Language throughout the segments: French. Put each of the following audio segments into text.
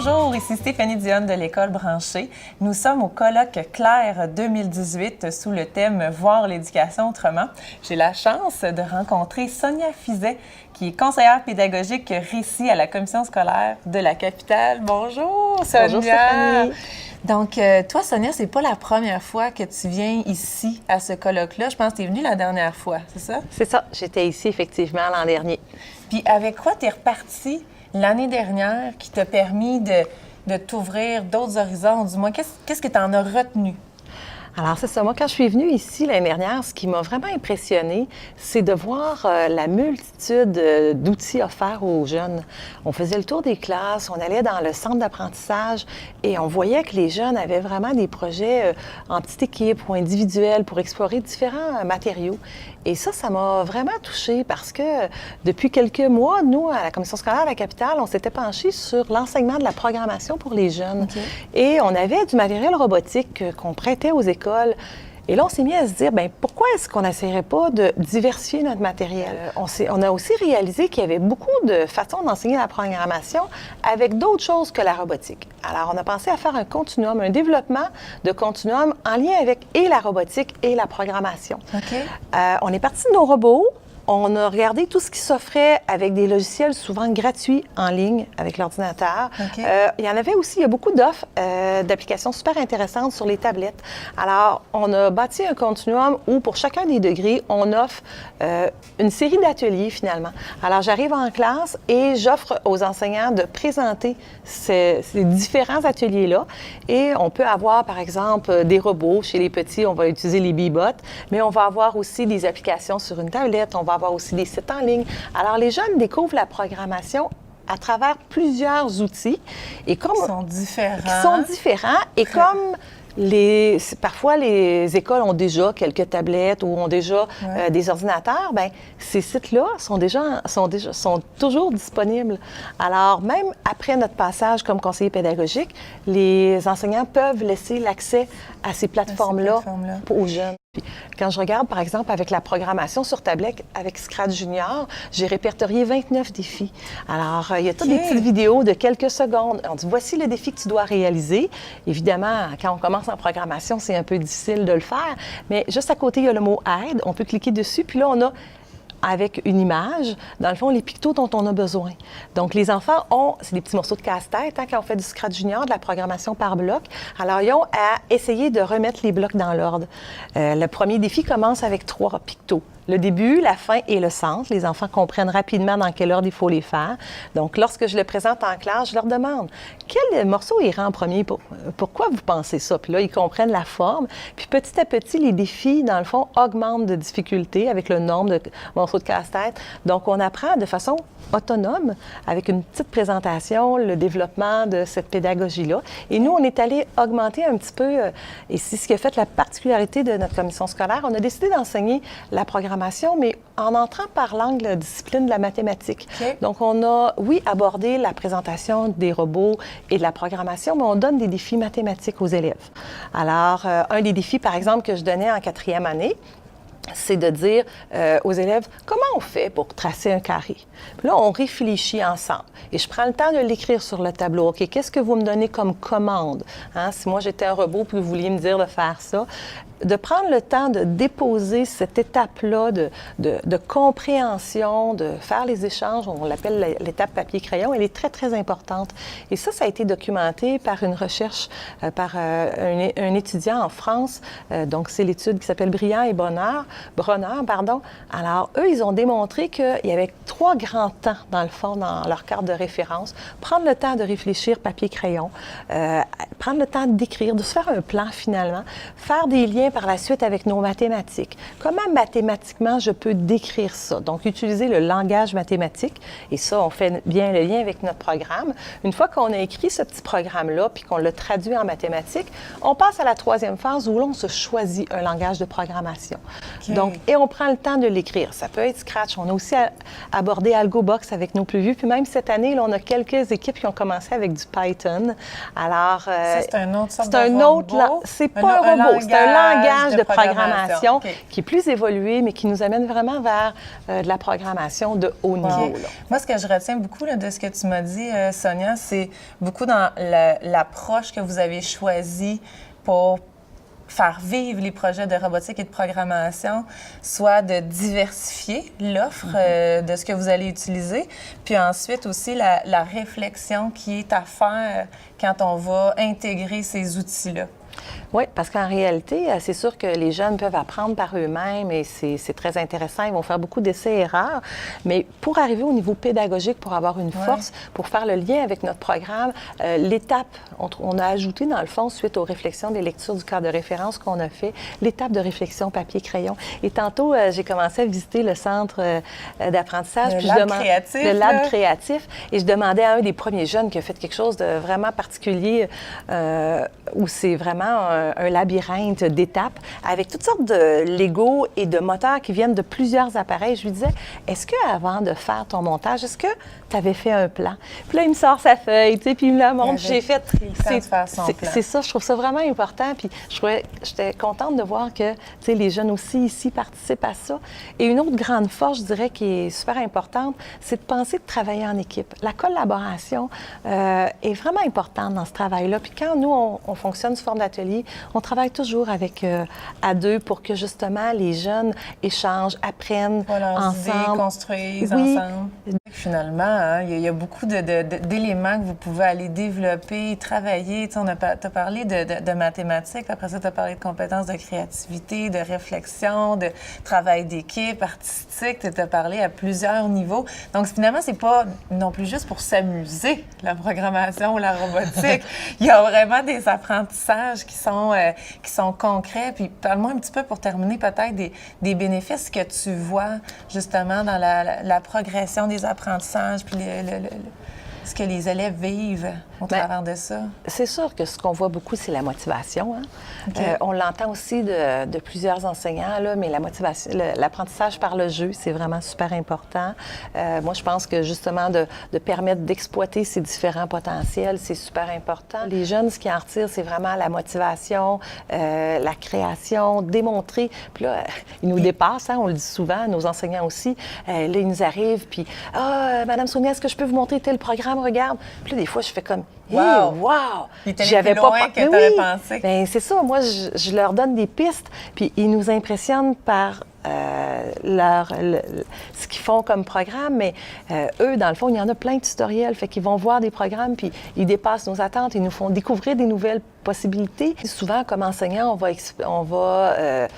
Bonjour, ici Stéphanie Dionne de l'École branchée. Nous sommes au colloque Claire 2018 sous le thème « Voir l'éducation autrement ». J'ai la chance de rencontrer Sonia Fizet, qui est conseillère pédagogique récit à la commission scolaire de la capitale. Bonjour, Sonia! Bonjour, Stéphanie! Donc, toi, Sonia, c'est pas la première fois que tu viens ici à ce colloque-là. Je pense que tu es venue la dernière fois, c'est ça? C'est ça, j'étais ici effectivement l'an dernier. Puis avec quoi tu es repartie l'année dernière qui t'a permis de t'ouvrir d'autres horizons? Du moins, qu'est-ce que tu en as retenu? Alors, c'est ça. Moi, quand je suis venue ici l'année dernière, ce qui m'a vraiment impressionnée, c'est de voir la multitude d'outils offerts aux jeunes. On faisait le tour des classes, on allait dans le centre d'apprentissage et on voyait que les jeunes avaient vraiment des projets en petite équipe ou individuels pour explorer différents matériaux. Et ça m'a vraiment touchée parce que depuis quelques mois, nous, à la commission scolaire de la capitale, on s'était penchés sur l'enseignement de la programmation pour les jeunes. Okay. Et on avait du matériel robotique qu'on prêtait aux écoles. Et là, on s'est mis à se dire, bien, pourquoi est-ce qu'on n'essaierait pas de diversifier notre matériel? On a aussi réalisé qu'il y avait beaucoup de façons d'enseigner la programmation avec d'autres choses que la robotique. Alors, on a pensé à faire un continuum, un développement de continuum en lien avec et la robotique et la programmation. Okay. On est parti de nos robots. On a regardé tout ce qui s'offrait avec des logiciels souvent gratuits en ligne avec l'ordinateur. Okay. Il y en avait aussi, il y a beaucoup d'offres d'applications super intéressantes sur les tablettes. Alors, on a bâti un continuum où, pour chacun des degrés, on offre une série d'ateliers, finalement. Alors, j'arrive en classe et j'offre aux enseignants de présenter ces différents ateliers-là. Et on peut avoir, par exemple, des robots. Chez les petits, on va utiliser les Bee-Bots, mais on va avoir aussi des applications sur une tablette. On va avoir aussi des sites en ligne. Alors, les jeunes découvrent la programmation à travers plusieurs outils. Et comme, qui sont différents. Qui sont différents. Et comme parfois, les écoles ont déjà quelques tablettes ou ont déjà des ordinateurs, bien, ces sites-là sont toujours disponibles. Alors, même après notre passage comme conseiller pédagogique, les enseignants peuvent laisser l'accès à ces plateformes-là aux jeunes. Puis, quand je regarde, par exemple, avec la programmation sur tablette avec Scratch Junior, j'ai répertorié 29 défis. Alors, il y a toutes des petites vidéos de quelques secondes. On dit, voici le défi que tu dois réaliser. Évidemment, quand on commence en programmation, c'est un peu difficile de le faire, mais juste à côté, il y a le mot « Aide ». On peut cliquer dessus, puis là, on a avec une image, dans le fond, les pictos dont on a besoin. Donc, les enfants c'est des petits morceaux de casse-tête, quand on fait du Scratch Junior, de la programmation par bloc. Alors, ils ont à essayer de remettre les blocs dans l'ordre. Le premier défi commence avec 3 pictos. Le début, la fin et le centre. Les enfants comprennent rapidement dans quel ordre il faut les faire. Donc, lorsque je le présente en classe, je leur demande quel morceau ira en premier, pourquoi vous pensez ça? Puis là, ils comprennent la forme. Puis petit à petit, les défis, dans le fond, augmentent de difficulté avec le nombre de morceaux de casse-tête. Donc, on apprend de façon autonome, avec une petite présentation, le développement de cette pédagogie-là. Et nous, on est allé augmenter un petit peu, et c'est ce qui a fait la particularité de notre commission scolaire. On a décidé d'enseigner la programmation, mais en entrant par l'angle de la discipline de la mathématique. Okay. Donc, on a, oui, abordé la présentation des robots et de la programmation, mais on donne des défis mathématiques aux élèves. Alors, un des défis, par exemple, que je donnais en 4e année, c'est de dire aux élèves comment on fait pour tracer un carré. Puis là, on réfléchit ensemble. Et je prends le temps de l'écrire sur le tableau. OK, qu'est-ce que vous me donnez comme commande? Hein? Si moi, j'étais un robot puis vous vouliez me dire de faire ça, de prendre le temps de déposer cette étape-là de compréhension, de faire les échanges, on l'appelle l'étape papier-crayon, elle est très, très importante. Et ça a été documenté par une recherche par un étudiant en France. Donc, c'est l'étude qui s'appelle Brillant et Bronner. Alors, eux, ils ont démontré qu'il y avait 3 grands temps, dans le fond, dans leur carte de référence. Prendre le temps de réfléchir papier-crayon, prendre le temps d'écrire, de se faire un plan, finalement, faire des liens par la suite avec nos mathématiques. Comment mathématiquement je peux décrire ça? Donc, utiliser le langage mathématique. Et ça, on fait bien le lien avec notre programme. Une fois qu'on a écrit ce petit programme-là, puis qu'on l'a traduit en mathématiques, on passe à la 3e phase où l'on se choisit un langage de programmation. Donc, et on prend le temps de l'écrire. Ça peut être Scratch. On a aussi abordé AlgoBox avec nos plus vieux. Puis même cette année, là, on a quelques équipes qui ont commencé avec du Python. Alors, ça, c'est un autre sorte c'est de un autre, robot? c'est pas un robot, c'est un langage de programmation OK. qui est plus évolué, mais qui nous amène vraiment vers de la programmation de haut niveau. Là. Moi, ce que je retiens beaucoup là, de ce que tu m'as dit, Sonia, c'est beaucoup dans l'approche que vous avez choisie pour faire vivre les projets de robotique et de programmation, soit de diversifier l'offre de ce que vous allez utiliser, puis ensuite aussi la réflexion qui est à faire quand on va intégrer ces outils-là. Oui, parce qu'en réalité, c'est sûr que les jeunes peuvent apprendre par eux-mêmes et c'est très intéressant. Ils vont faire beaucoup d'essais-erreurs. Mais pour arriver au niveau pédagogique, pour avoir une force, pour faire le lien avec notre programme, l'étape, on a ajouté dans le fond, suite aux réflexions des lectures du cadre de référence qu'on a fait, l'étape de réflexion papier-crayon. Et tantôt, j'ai commencé à visiter le centre d'apprentissage. Le lab créatif. Et je demandais à un des premiers jeunes qui a fait quelque chose de vraiment particulier, où c'est vraiment un labyrinthe d'étapes avec toutes sortes de Lego et de moteurs qui viennent de plusieurs appareils. Je lui disais, est-ce qu'avant de faire ton montage, est-ce que tu avais fait un plan? Puis là, il me sort sa feuille, tu sais, puis il me la montre. J'ai fait... C'est ça, je trouve ça vraiment important. Puis j'étais contente de voir que, tu sais, les jeunes aussi ici participent à ça. Et une autre grande force, je dirais, qui est super importante, c'est de penser de travailler en équipe. La collaboration est vraiment importante dans ce travail-là. Puis quand nous, on fonctionne sous forme d'atelier, on travaille toujours avec à deux pour que justement les jeunes échangent, apprennent ensemble, construisent ensemble. Finalement, hein, il y a beaucoup d'éléments que vous pouvez aller développer, travailler. Tu sais, t'as parlé de mathématiques, après ça, tu as parlé de compétences de créativité, de réflexion, de travail d'équipe, artistique. Tu as parlé à plusieurs niveaux. Donc, finalement, c'est pas non plus juste pour s'amuser, la programmation ou la robotique. Il y a vraiment des apprentissages qui sont concrets. Puis parle-moi un petit peu pour terminer peut-être des bénéfices que tu vois justement dans la progression des apprentissages, puis ce que les élèves vivent au travers de ça. C'est sûr que ce qu'on voit beaucoup, c'est la motivation. Hein? Okay. On l'entend aussi de plusieurs enseignants, là, mais la motivation, l'apprentissage par le jeu, c'est vraiment super important. Moi, je pense que justement, de permettre d'exploiter ces différents potentiels, c'est super important. Les jeunes, ce qui en retirent, c'est vraiment la motivation, la création, démontrer. Puis là, ils nous dépassent, hein, on le dit souvent, nos enseignants aussi. Là, ils nous arrivent, puis « Ah, Madame Sonia, est-ce que je peux vous montrer tel programme? Regarde! » Puis là, des fois, je fais comme wow! Hey, wow! J'avais pas loin que tu avais pensé. Bien, c'est ça. Moi, je leur donne des pistes, puis ils nous impressionnent par ce qu'ils font comme programme, mais eux, dans le fond, il y en a plein de tutoriels, fait qu'ils vont voir des programmes, puis ils dépassent nos attentes, ils nous font découvrir des nouvelles possibilités. Souvent, comme enseignant, on va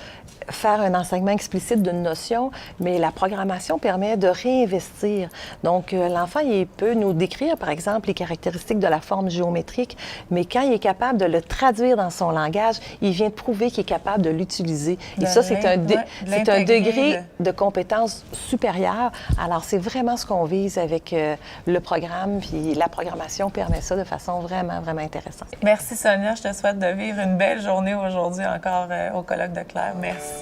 faire un enseignement explicite d'une notion, mais la programmation permet de réinvestir. Donc, l'enfant, il peut nous décrire, par exemple, les caractéristiques de la forme géométrique, mais quand il est capable de le traduire dans son langage, il vient de prouver qu'il est capable de l'utiliser. Et ça, c'est un degré de compétence supérieure. Alors, c'est vraiment ce qu'on vise avec le programme, puis la programmation permet ça de façon vraiment, vraiment intéressante. Merci, Sonia. Je te souhaite de vivre une belle journée aujourd'hui encore au colloque de Claire. Merci.